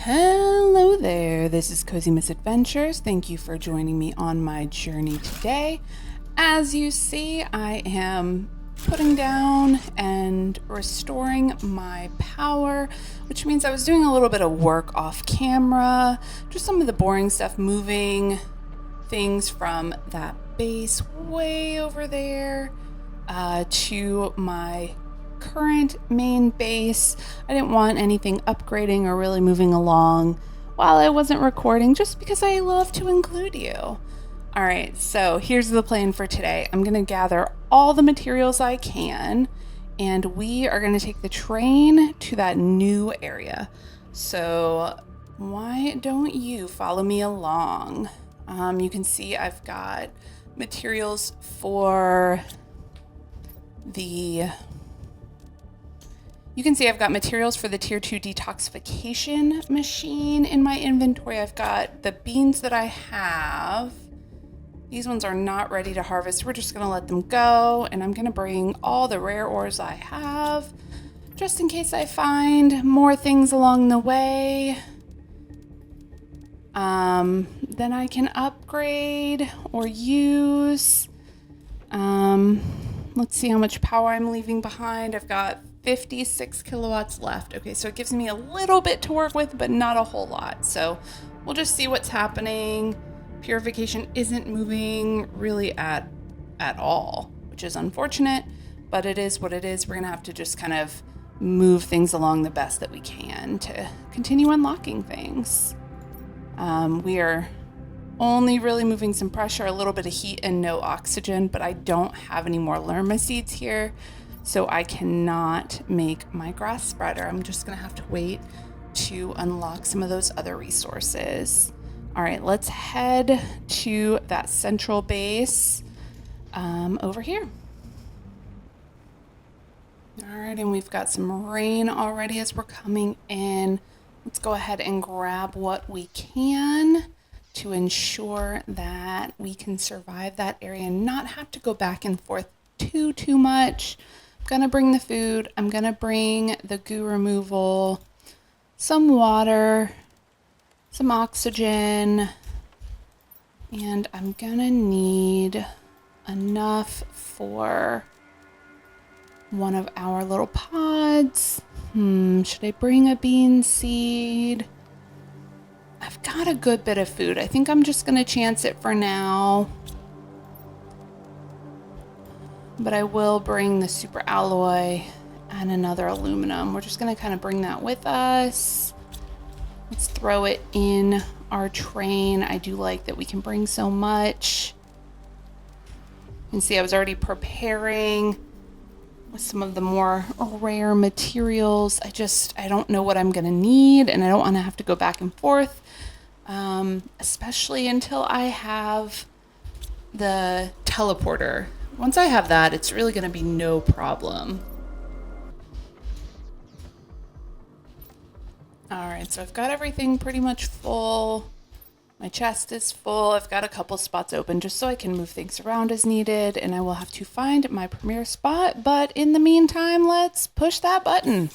Hello there, this is Cozy Misadventures. Thank you for joining me on my journey today. As you see, I am putting down and restoring my power, which means I was doing a little bit of work off camera, just some of the boring stuff, moving things from that base way over there to my current main base. I didn't want anything upgrading or really moving along while I wasn't recording, just because I love to include you. All right, so here's the plan for today. I'm gonna gather all the materials I can, and we are gonna take the train to that new area. So why don't you follow me along? You can see I've got materials for the Tier 2 detoxification machine in my inventory. I've got the beans that I have. These ones are not ready to harvest. We're just gonna let them go, and I'm gonna bring all the rare ores I have, just in case I find more things along the way. Then I can upgrade or use. Let's see how much power I'm leaving behind. I've got 56 kilowatts left. Okay, so it gives me a little bit to work with, but not a whole lot. So we'll just see what's happening. Purification isn't moving really at all, which is unfortunate, but it is what it is. We're gonna have to just kind of move things along the best that we can to continue unlocking things. We are only really moving some pressure, a little bit of heat, and no oxygen, but I don't have any more lerma seeds here, so I cannot make my grass spreader. I'm just gonna have to wait to unlock some of those other resources. All right, let's head to that central base over here. All right, and we've got some rain already as we're coming in. Let's go ahead and grab what we can to ensure that we can survive that area and not have to go back and forth too much. I'm gonna bring the food, I'm gonna bring the goo removal, some water, some oxygen, and I'm gonna need enough for one of our little pods. Should I bring a bean seed? I've got a good bit of food. I think I'm just gonna chance it for now. But I will bring the super alloy and another aluminum. We're just gonna kind of bring that with us. Let's throw it in our train. I do like that we can bring so much. You can see I was already preparing with some of the more rare materials. I don't know what I'm gonna need, and I don't wanna have to go back and forth, especially until I have the teleporter. Once I have that, it's really gonna be no problem. All right, so I've got everything pretty much full. My chest is full. I've got a couple spots open just so I can move things around as needed, and I will have to find my premier spot. But in the meantime, let's push that button.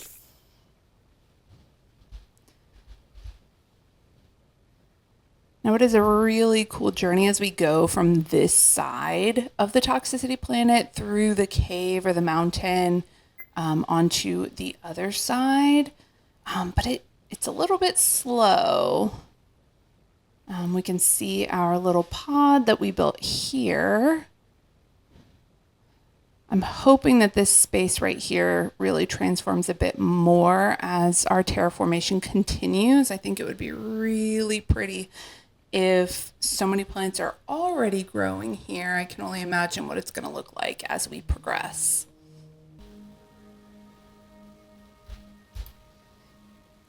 Now, it is a really cool journey as we go from this side of the Toxicity planet through the cave or the mountain onto the other side. But it's a little bit slow. We can see our little pod that we built here. I'm hoping that this space right here really transforms a bit more as our terraformation continues. I think it would be really pretty if so many plants are already growing here. I can only imagine what it's going to look like as we progress.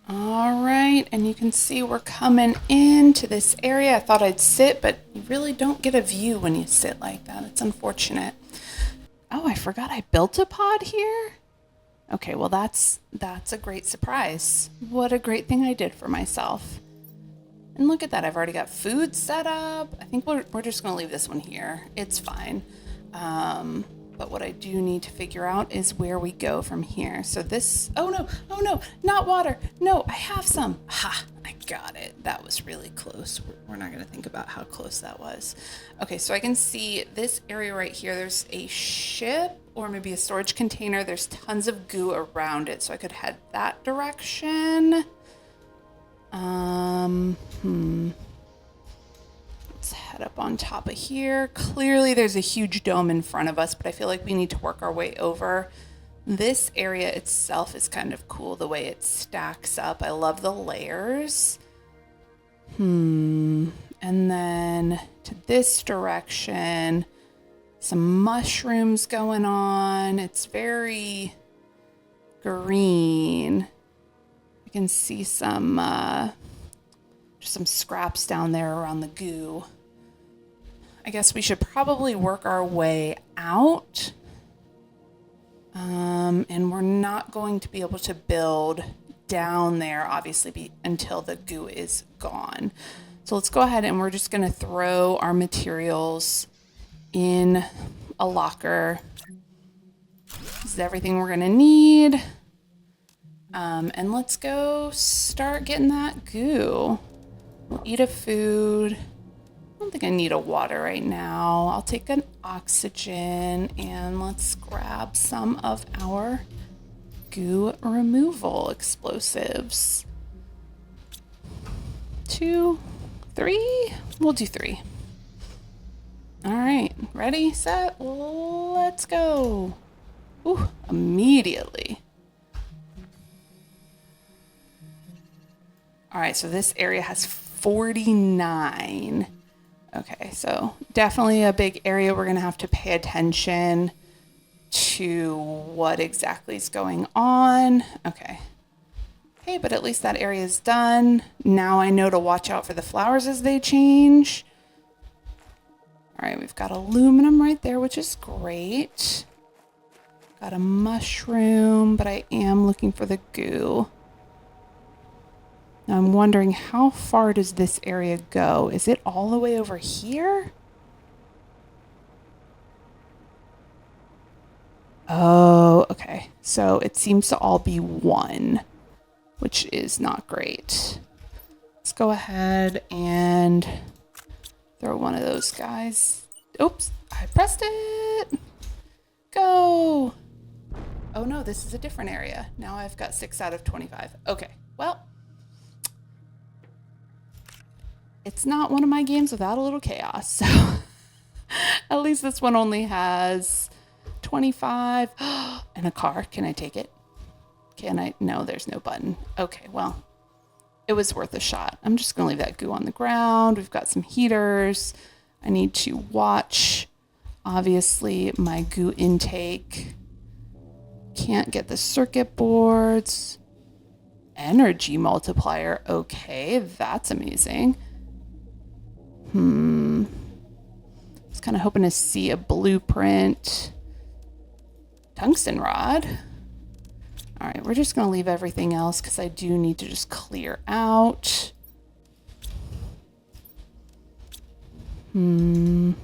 All right, and you can see we're coming into this area. I thought I'd sit, but you really don't get a view when you sit like that. It's unfortunate. Oh, I forgot I built a pod here. Okay, well that's a great surprise. What a great thing I did for myself. And look at that, I've already got food set up. I think we're just gonna leave this one here. It's fine. But what I do need to figure out is where we go from here. So this, oh no, not water. No, I have some. Ha, I Got it. That was really close. We're not going to think about how close that was. Okay, so I can see this area right here. There's a ship or maybe a storage container. There's tons of goo around it, so I could head that direction. Let's head up on top of here. Clearly there's a huge dome in front of us, but I feel like we need to work our way over. This area itself is kind of cool, the way it stacks up. I love the layers. And then to this direction, some mushrooms going on. It's very green. I can see some just some scraps down there around the goo. I guess we should probably work our way out. And we're not going to be able to build down there, obviously, until the goo is gone. So let's go ahead and we're just going to throw our materials in a locker. This is everything we're going to need. And let's go start getting that goo. We'll eat a food. I don't think I need a water right now. I'll take an oxygen and let's grab some of our goo removal explosives. 2, 3. We'll do 3. All right, ready, set, let's go. Ooh, immediately. All right, so this area has 49. Okay, so definitely a big area. We're going to have to pay attention to what exactly is going on. Okay. Hey, but at least that area is done. Now I know to watch out for the flowers as they change. All right, we've got aluminum right there, which is great. Got a mushroom, but I am looking for the goo. Now I'm wondering, how far does this area go? Is it all the way over here? Oh, okay. So it seems to all be 1, which is not great. Let's go ahead and throw one of those guys. Oops, I pressed it. Go. Oh no, this is a different area. Now I've got 6 out of 25. Okay, well. It's not one of my games without a little chaos, so at least this one only has 25 and a car. Can I take it? Can I? No, there's no button. Okay, well, it was worth a shot. I'm just going to leave that goo on the ground. We've got some heaters. I need to watch, obviously, my goo intake. Can't get the circuit boards. Energy multiplier. Okay, that's amazing. I was kind of hoping to see a blueprint. Tungsten rod. All right, we're just going to leave everything else because I do need to just clear out. Now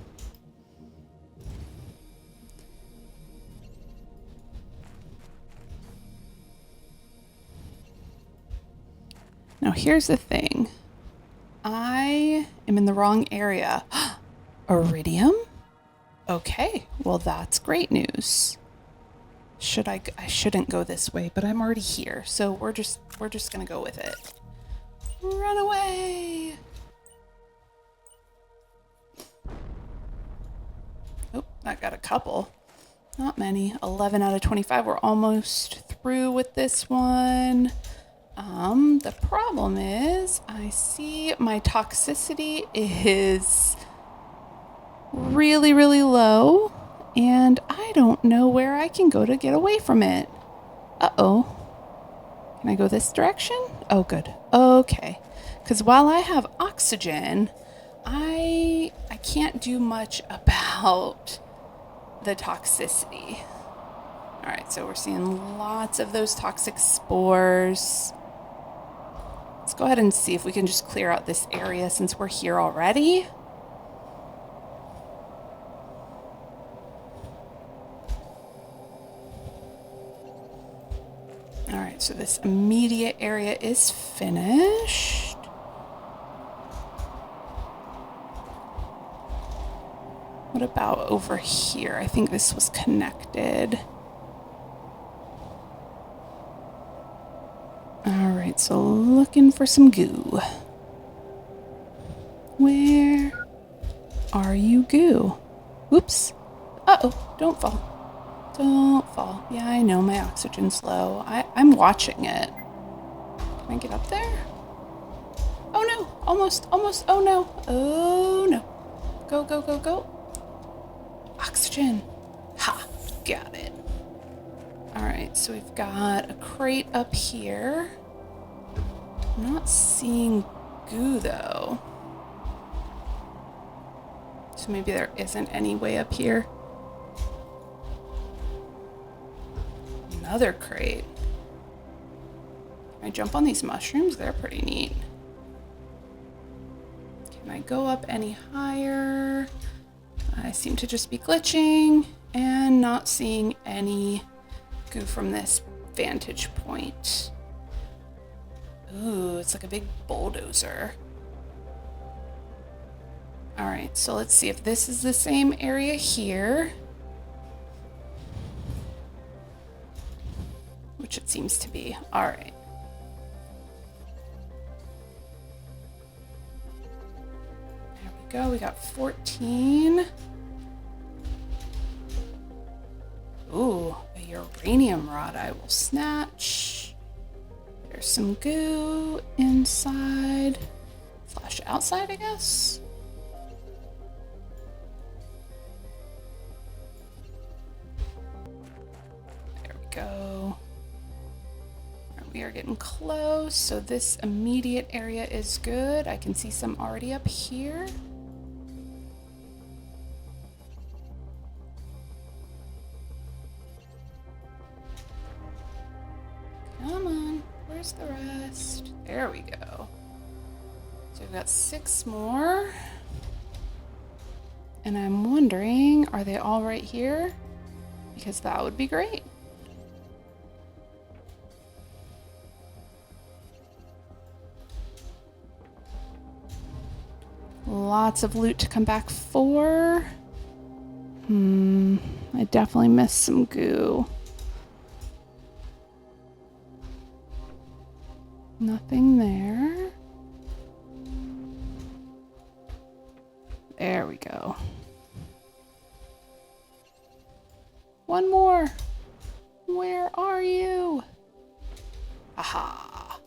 here's the thing. I am in the wrong area. Iridium? Okay, well that's great news. I shouldn't go this way, but I'm already here, so we're just gonna go with it. Run away! Oh, I got a couple. Not many. 11 out of 25. We're almost through with this one. The problem is I see my toxicity is really, really low, and I don't know where I can go to get away from it. Uh-oh. Can I go this direction? Oh, good. Okay. Because while I have oxygen, I can't do much about the toxicity. All right, so we're seeing lots of those toxic spores. Let's go ahead and see if we can just clear out this area since we're here already. All right, so this immediate area is finished. What about over here? I think this was connected. All right, so looking for some goo. Where are you, goo? Whoops. Uh-oh, don't fall. Don't fall. Yeah, I know my oxygen's low. I'm watching it. Can I get up there? Oh no, almost, oh no, oh no. Go, go, go, go. Oxygen. Ha, got it. All right, so we've got a crate up here. I'm not seeing goo though. So maybe there isn't any way up here. Another crate. Can I jump on these mushrooms? They're pretty neat. Can I go up any higher? I seem to just be glitching and not seeing any goo from this vantage point. Ooh, it's like a big bulldozer. All right, so let's see if this is the same area here. Which it seems to be. All right. There we go. We got 14. Ooh, a uranium rod I will snatch. There's some goo inside. Flash outside, I guess. There we go. We are getting close, so this immediate area is good. I can see some already up here. Come on, where's the rest? There we go. So we've got 6 more. And I'm wondering, are they all right here? Because that would be great. Lots of loot to come back for. I definitely missed some goo. Nothing there. There we go. One more. Where are you? Aha.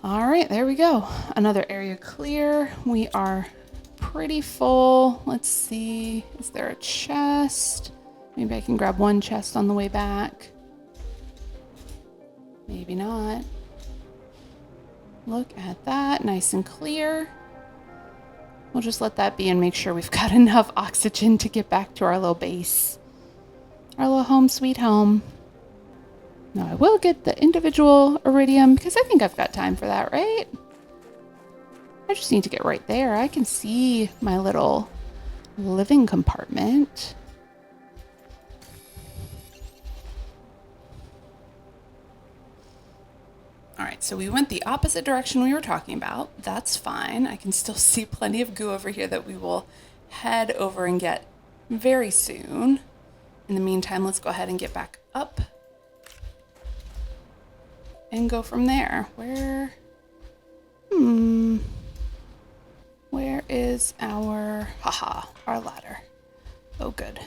All right, there we go. Another area clear. We are pretty full. Let's see. Is there a chest? Maybe I can grab one chest on the way back. Maybe not. Look at that. Nice and clear. We'll just let that be and make sure we've got enough oxygen to get back to our little base. Our little home sweet home. Now I will get the individual iridium because I think I've got time for that, right? I just need to get right there. I can see my little living compartment. All right, so we went the opposite direction we were talking about. That's fine. I can still see plenty of goo over here that we will head over and get very soon. In the meantime, let's go ahead and get back up and go from there. Where is our ladder? Oh, good.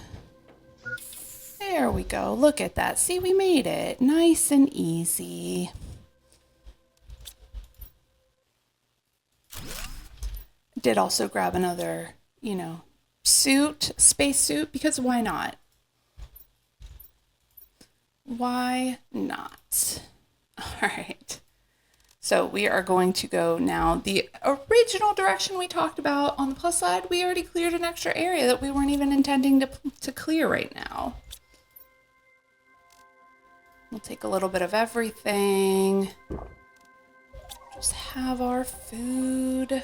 There we go. Look at that. See, we made it. Nice and easy. Did also grab another, space suit, because why not? Why not? All right. So we are going to go now the original direction we talked about on the plus side. We already cleared an extra area that we weren't even intending to clear right now. We'll take a little bit of everything. Just have our food,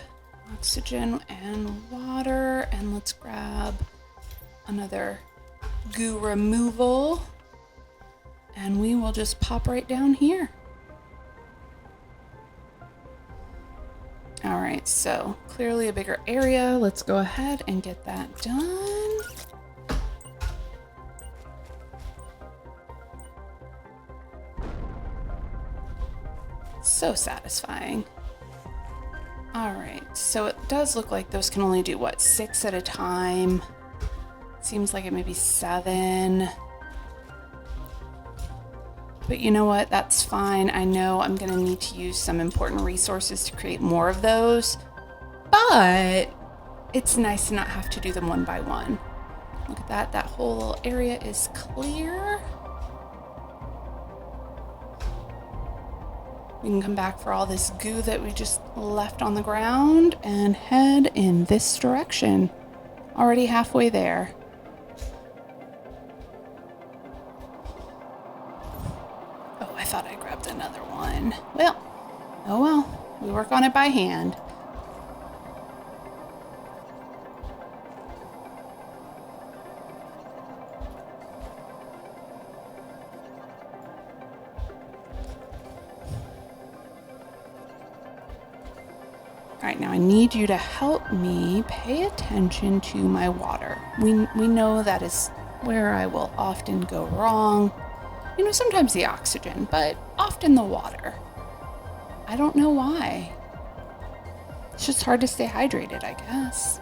oxygen, and water. And let's grab another goo removal. And we will just pop right down here. All right, so clearly a bigger area. Let's go ahead and get that done. So satisfying. All right, so it does look like those can only do what, 6 at a time? Seems like it may be 7. But you know what? That's fine. I know I'm going to need to use some important resources to create more of those, but it's nice to not have to do them one by one. Look at that. That whole little area is clear. We can come back for all this goo that we just left on the ground and head in this direction. Already halfway there. Oh, I thought I grabbed another one. Well, oh well, we work on it by hand. All right, now I need you to help me pay attention to my water. We know that is where I will often go wrong. You know, sometimes the oxygen, but often the water. I don't know why. It's just hard to stay hydrated, I guess.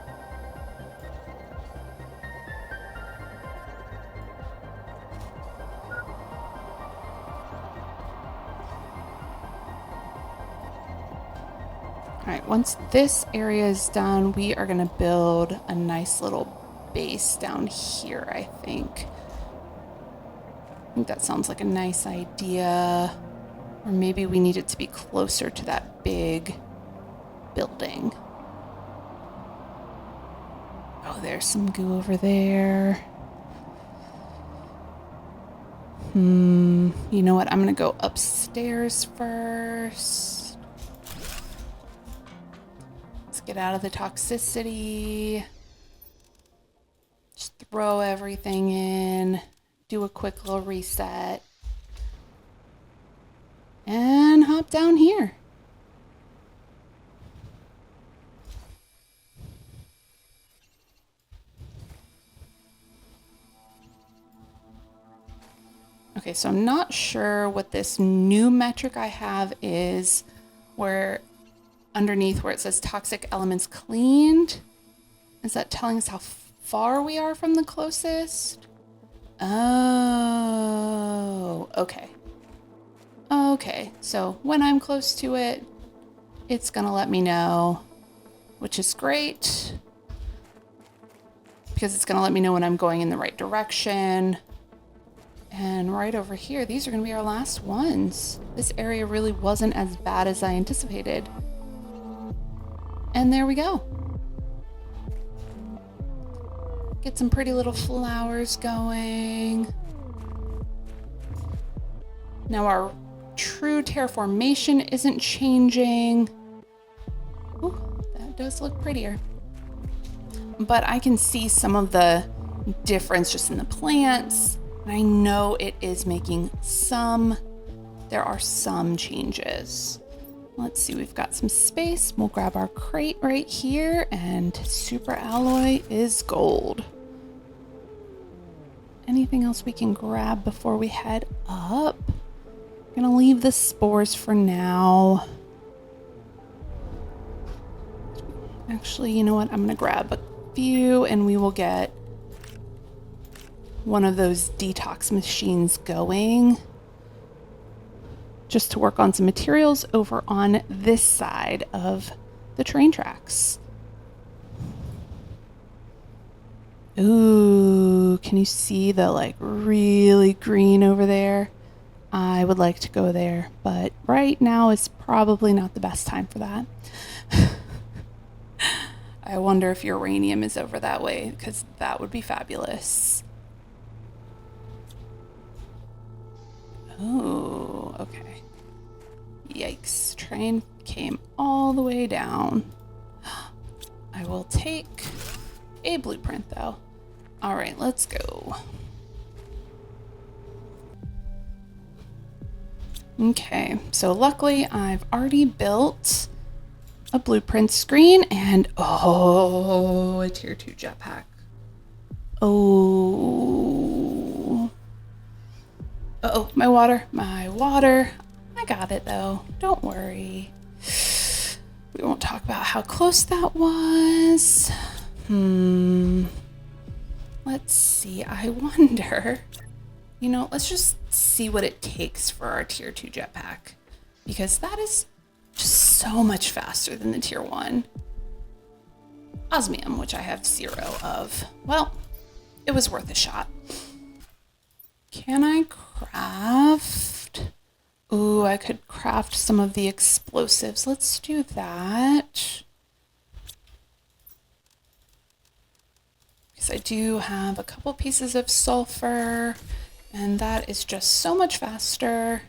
All right, once this area is done, we are gonna build a nice little base down here, I think. I think that sounds like a nice idea. Or maybe we need it to be closer to that big building. Oh, there's some goo over there. You know what? I'm gonna go upstairs first. Let's get out of the toxicity. Just throw everything in. Do a quick little reset. And hop down here. Okay, so I'm not sure what this new metric I have is, where underneath where it says toxic elements cleaned. Is that telling us how far we are from the closest? Oh, okay. Okay, so when I'm close to it, it's gonna let me know, which is great, because it's gonna let me know when I'm going in the right direction. And right over here, these are gonna be our last ones. This area really wasn't as bad as I anticipated. And there we go. Get some pretty little flowers going. Now our true terraformation isn't changing. Ooh, that does look prettier. But I can see some of the difference just in the plants. And I know it is making there are some changes. Let's see, we've got some space. We'll grab our crate right here, and super alloy is gold. Anything else we can grab before we head up? I'm gonna leave the spores for now. Actually, you know what? I'm gonna grab a few and we will get one of those detox machines going, just to work on some materials over on this side of the train tracks. Ooh, can you see the like really green over there? I would like to go there, but right now is probably not the best time for that. I wonder if uranium is over that way, because that would be fabulous. Oh, okay. Yikes, train came all the way down. I will take a blueprint though. All right, let's go. Okay, so luckily I've already built a blueprint screen, and oh, a tier 2 jetpack. Oh. Uh-oh, my water. I got it though, don't worry. We won't talk about how close that was. Let's see, I wonder, let's just see what it takes for our tier 2 jetpack, because that is just so much faster than the tier 1 osmium, which I have 0 of. Well, it was worth a shot. Can I craft? Ooh, I could craft some of the explosives. Let's do that. Because I do have a couple pieces of sulfur, and that is just so much faster.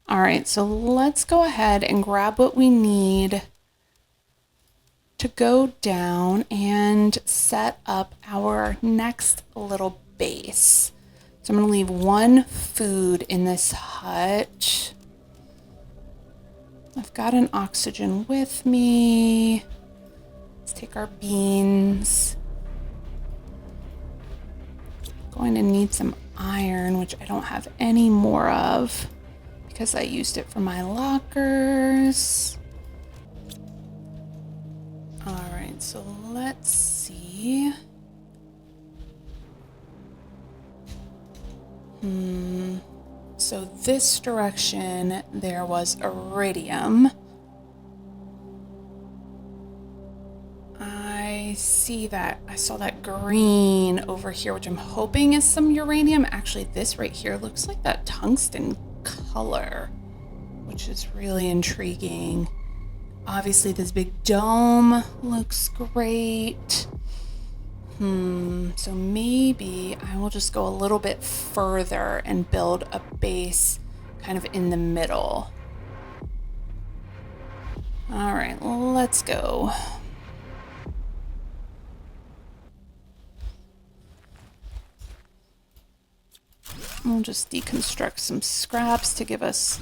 All right, so let's go ahead and grab what we need to go down and set up our next little base. So I'm gonna leave 1 food in this hut. I've got an oxygen with me. Let's take our beans. Going to need some iron, which I don't have any more of because I used it for my lockers. All right, so let's see. So this direction, there was iridium. I see that. I saw that green over here, which I'm hoping is some uranium. Actually, this right here looks like that tungsten color, which is really intriguing. Obviously, this big dome looks great. So maybe I will just go a little bit further and build a base kind of in the middle. All right, let's go. We'll just deconstruct some scraps to give us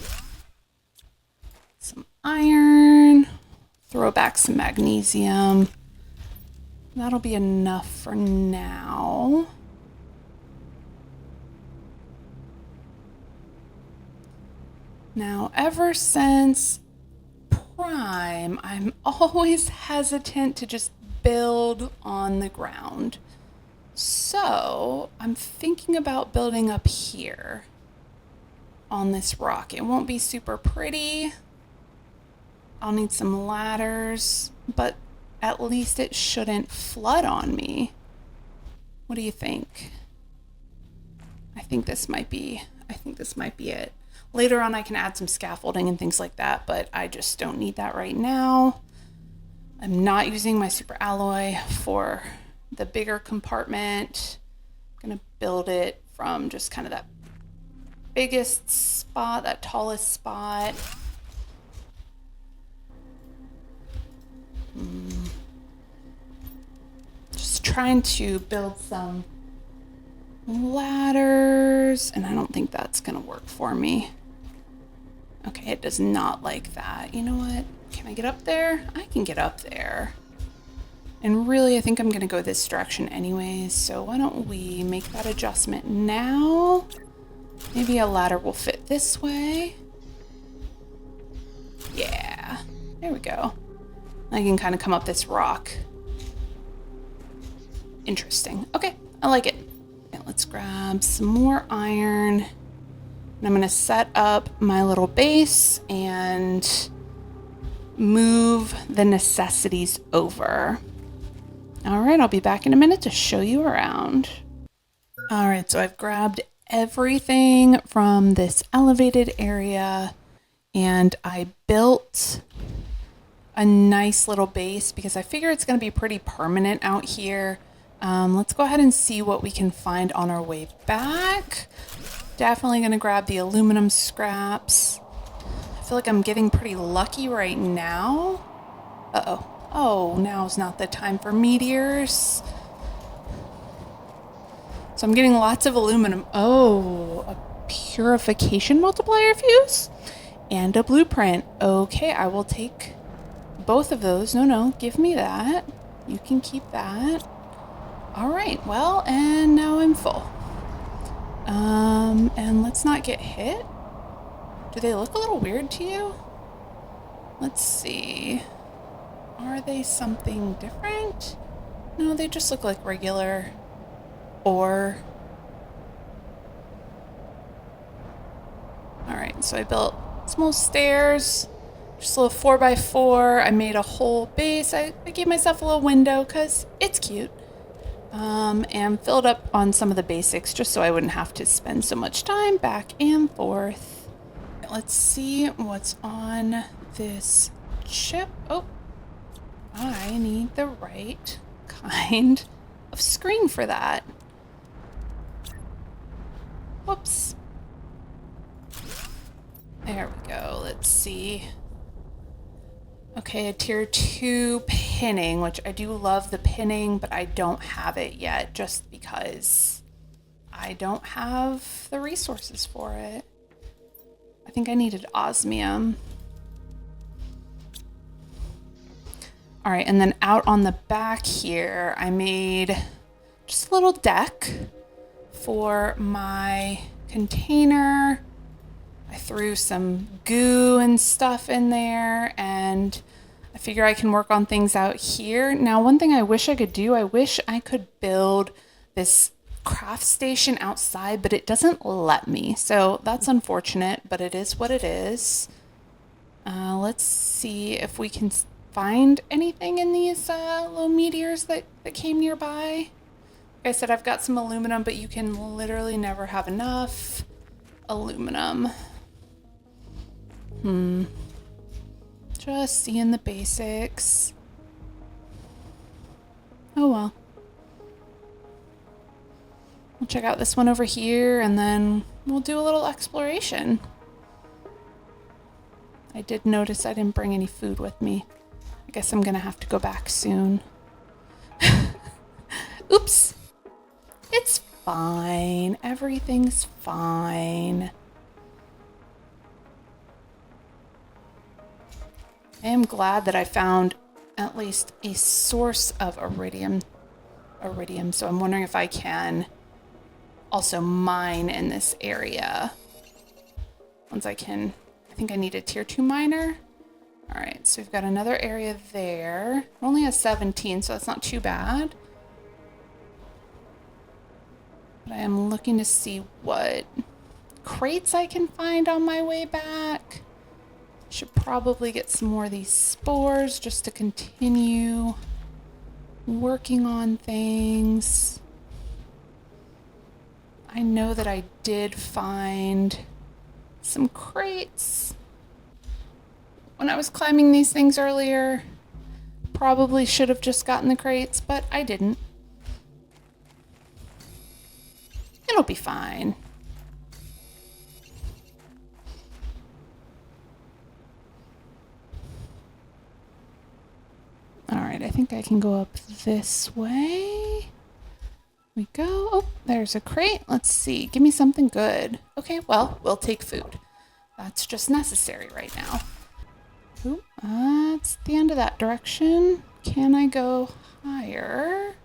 some iron, throw back some magnesium. That'll be enough for now. Now, ever since Prime, I'm always hesitant to just build on the ground. So I'm thinking about building up here on this rock. It won't be super pretty. I'll need some ladders, but at least it shouldn't flood on me. What do you think? I think this might be it. Later on I can add some scaffolding and things like that, but I just don't need that right now. I'm not using my super alloy for the bigger compartment. I'm gonna build it from just kind of that biggest spot, that tallest spot. Just trying to build some ladders, and I don't think that's gonna work for me. Okay, it does not like that. You know what? Can I get up there? I can get up there. And really, I think I'm gonna go this direction anyways, so why don't we make that adjustment now? Maybe a ladder will fit this way. Yeah, there we go. I can kind of come up this rock. Interesting. Okay, I like it. Okay, let's grab some more iron. And I'm gonna set up my little base and move the necessities over. All right, I'll be back in a minute to show you around. All right, so I've grabbed everything from this elevated area and I built a nice little base because I figure it's going to be pretty permanent out here. Let's go ahead and see what we can find on our way back. Definitely going to grab the aluminum scraps. I feel like I'm getting pretty lucky right now. Uh-oh. Oh, now's not the time for meteors. So I'm getting lots of aluminum. Oh, a purification multiplier fuse? and a blueprint. Okay, I will take both of those. No, give me that. You can keep that. All right, well, and now I'm full. And let's not get hit. Do they look a little weird to you? Let's see. Are they something different? No, they just look like regular ore. All right, so I built small stairs, just a little 4x4. I made a whole base. I gave myself a little window because it's cute. And filled up on some of the basics just so I wouldn't have to spend so much time back and forth. Let's see what's on this chip. Oh, I need the right kind of screen for that. Whoops. There we go. Let's see. Okay, a tier 2 pinning, which I do love the pinning, but I don't have it yet just because I don't have the resources for it. I think I needed osmium. All right, and then out on the back here, I made just a little deck for my container. I threw some goo and stuff in there, and I figure I can work on things out here. Now, one thing I wish I could do, I wish I could build this craft station outside, but it doesn't let me. So that's unfortunate, but it is what it is. Let's see if we can find anything in these little meteors that came nearby. Like I said, I've got some aluminum, but you can literally never have enough aluminum. Just seeing the basics. Oh well. We'll check out this one over here and then we'll do a little exploration. I did notice I didn't bring any food with me. I guess I'm gonna have to go back soon. Oops. It's fine. Everything's fine. I am glad that I found at least a source of iridium, so I'm wondering if I can also mine in this area. Once I can, I think I need a tier 2 miner. All right, so we've got another area there. Only a 17, so that's not too bad. But I am looking to see what crates I can find on my way back. Should probably get some more of these spores just to continue working on things. I know that I did find some crates when I was climbing these things earlier. Probably should have just gotten the crates, but I didn't. It'll be fine. All right, I think I can go up this way. We go. Oh, there's a crate. Let's see. Give me something good. Okay, well, we'll take food. That's just necessary right now. Ooh, that's the end of that direction. Can I go higher?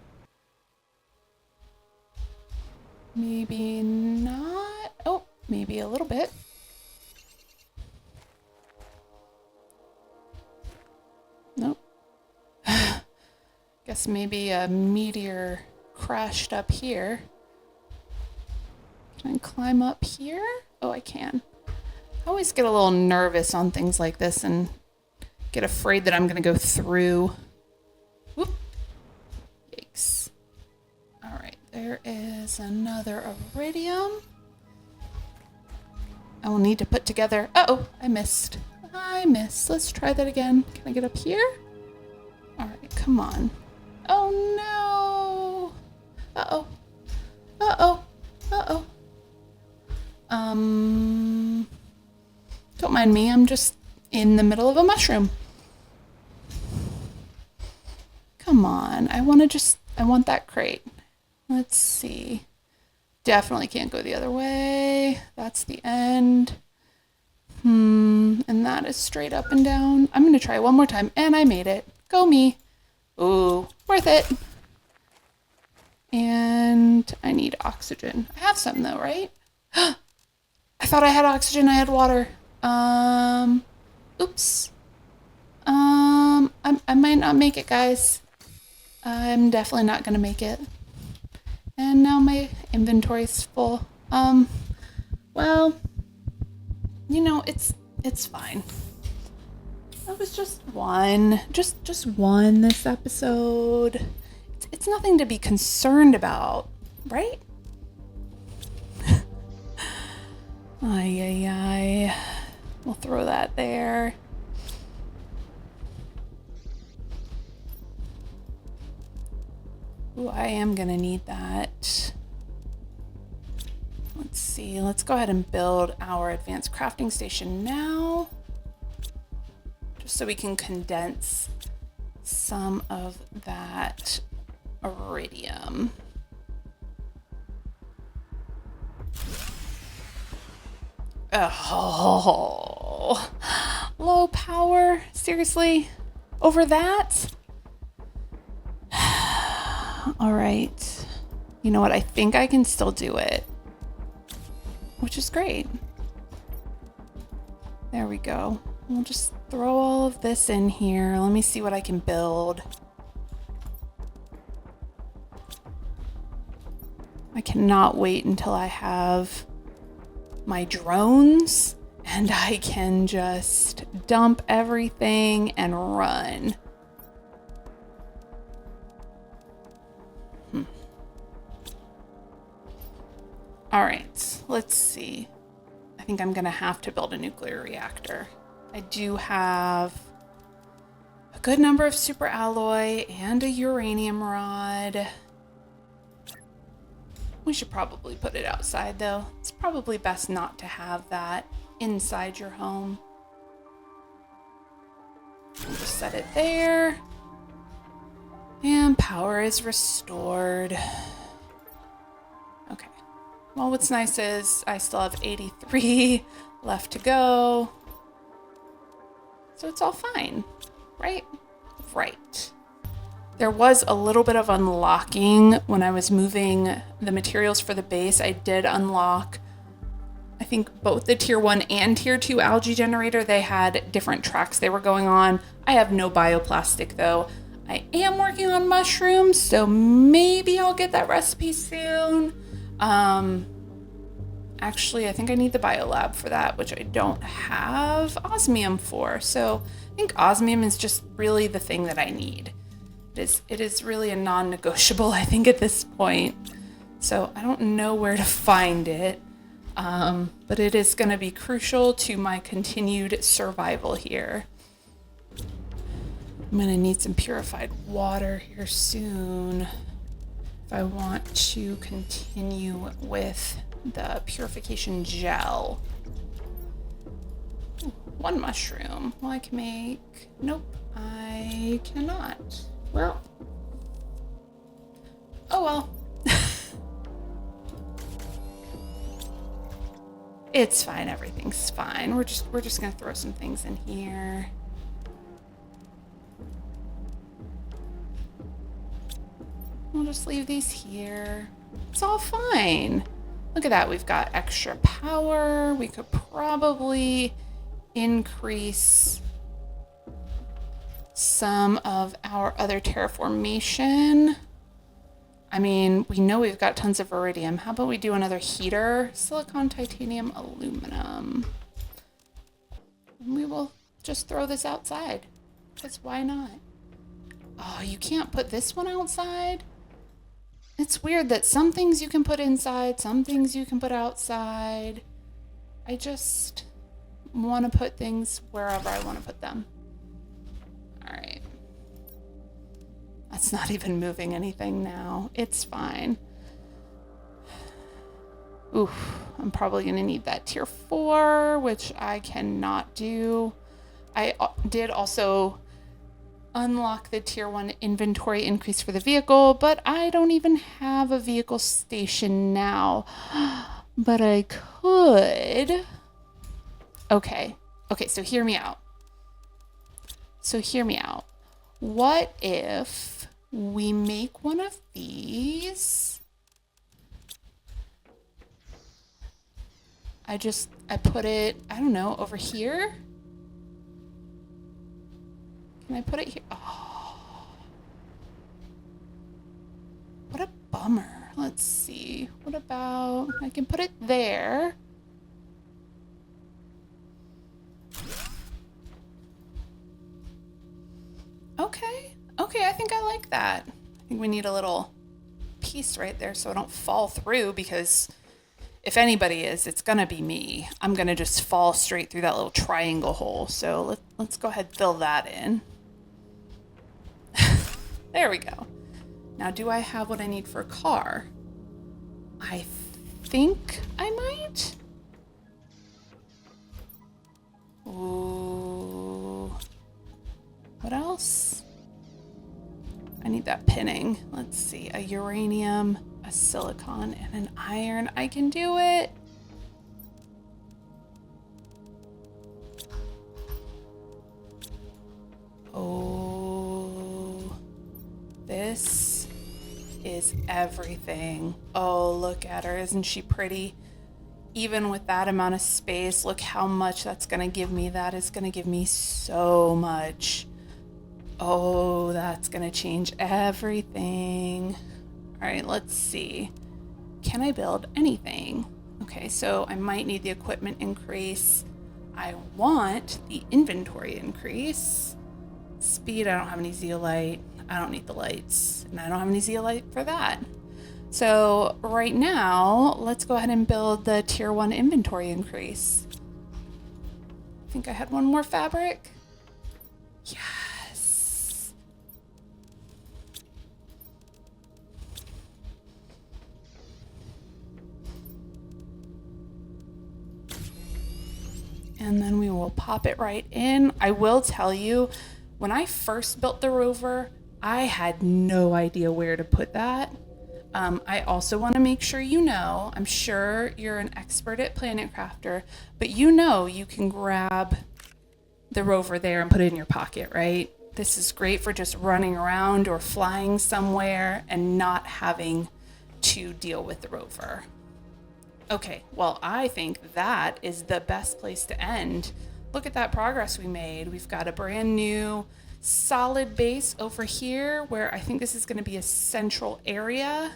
Maybe not. Oh, maybe a little bit. Nope. Guess maybe a meteor crashed up here. Can I climb up here? Oh, I can. I always get a little nervous on things like this and get afraid that I'm going to go through. Whoop. Yikes. All right, there is another iridium. I will need to put together... Uh-oh, I missed. Let's try that again. Can I get up here? All right, come on. Oh, no. Uh-oh. Uh-oh. Uh-oh. Don't mind me. I'm just in the middle of a mushroom. Come on. I want that crate. Let's see. Definitely can't go the other way. That's the end. that is straight up and down. I'm gonna try one more time, and I made it. Go me. Ooh, worth it. And I need oxygen. I have some though, right? I thought I had oxygen, I had water. Oops. I might not make it, guys. I'm definitely not gonna make it. And now my inventory's full. Well, you know, it's fine. That was just one. Just one this episode. It's nothing to be concerned about, right? Ay. We'll throw that there. Ooh, I am gonna need that. Let's see, let's go ahead and build our advanced crafting station now. Just so we can condense some of that iridium. Oh, low power? Seriously? Over that? All right. You know what? I think I can still do it, which is great. There we go. We'll just throw all of this in here. Let me see what I can build. I cannot wait until I have my drones and I can just dump everything and run. All right, let's see. I think I'm gonna have to build a nuclear reactor. I do have a good number of super alloy and a uranium rod. We should probably put it outside though. It's probably best not to have that inside your home. Just set it there. And power is restored. Okay. Well, what's nice is I still have 83 left to go. So it's all fine, right? Right. There was a little bit of unlocking when I was moving the materials for the base. I did unlock, I think, both the tier 1 and tier 2 algae generator. They had different tracks they were going on. I have no bioplastic though. I am working on mushrooms, so maybe I'll get that recipe soon. Actually, I think I need the biolab for that, which I don't have osmium for. So I think osmium is just really the thing that I need. It is really a non-negotiable, I think, at this point. So I don't know where to find it, but it is going to be crucial to my continued survival here. I'm going to need some purified water here soon if I want to continue with the purification gel. Ooh, one mushroom. Well, I can make... Nope, I cannot. Well. Oh well. It's fine, everything's fine. We're just gonna throw some things in here. We'll just leave these here. It's all fine. Look at that, we've got extra power. We could probably increase some of our other terraformation. I mean, we know we've got tons of iridium. How about we do another heater? Silicon, titanium, aluminum. We will just throw this outside, because why not? Oh, you can't put this one outside? It's weird that some things you can put inside, some things you can put outside. I just want to put things wherever I want to put them. All right. That's not even moving anything now. It's fine. Oof, I'm probably going to need that tier 4, which I cannot do. I did also unlock the tier 1 inventory increase for the vehicle, but I don't even have a vehicle station now. But I could. Okay. Okay, so hear me out. What if we make one of these? I put it, I don't know, over here? Can I put it here? Oh, what a bummer. Let's see. What about, I can put it there. Okay, I think I like that. I think we need a little piece right there so I don't fall through, because if anybody is, it's gonna be me. I'm gonna just fall straight through that little triangle hole. So let's go ahead and fill that in. There we go. Now, do I have what I need for a car? I think I might. Ooh. What else? I need that pinning. Let's see. A uranium, a silicon, and an iron. I can do it. Oh, this is everything. Oh, look at her. Isn't she pretty? Even with that amount of space, look how much that's going to give me. That is going to give me so much. Oh, that's going to change everything. All right, let's see. Can I build anything? Okay, so I might need the equipment increase. I want the inventory increase. Speed, I don't have any zeolite. I don't need the lights, and I don't have any zeolite for that. So right now, let's go ahead and build the tier 1 inventory increase. I think I had one more fabric. Yes. And then we will pop it right in. I will tell you, when I first built the rover, I had no idea where to put that. I also want to make sure you know, I'm sure you're an expert at Planet Crafter, but you know you can grab the rover there and put it in your pocket, right? This is great for just running around or flying somewhere and not having to deal with the rover. Okay, well, I think that is the best place to end. Look at that progress we made. We've got a brand new solid base over here where I think this is going to be a central area.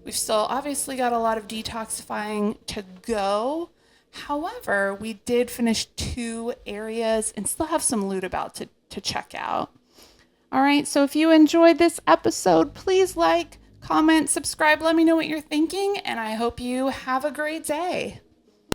We've still obviously got a lot of detoxifying to go. However, we did finish 2 areas and still have some loot about to check out. All right, so if you enjoyed this episode, please like, comment, subscribe, let me know what you're thinking, and I hope you have a great day.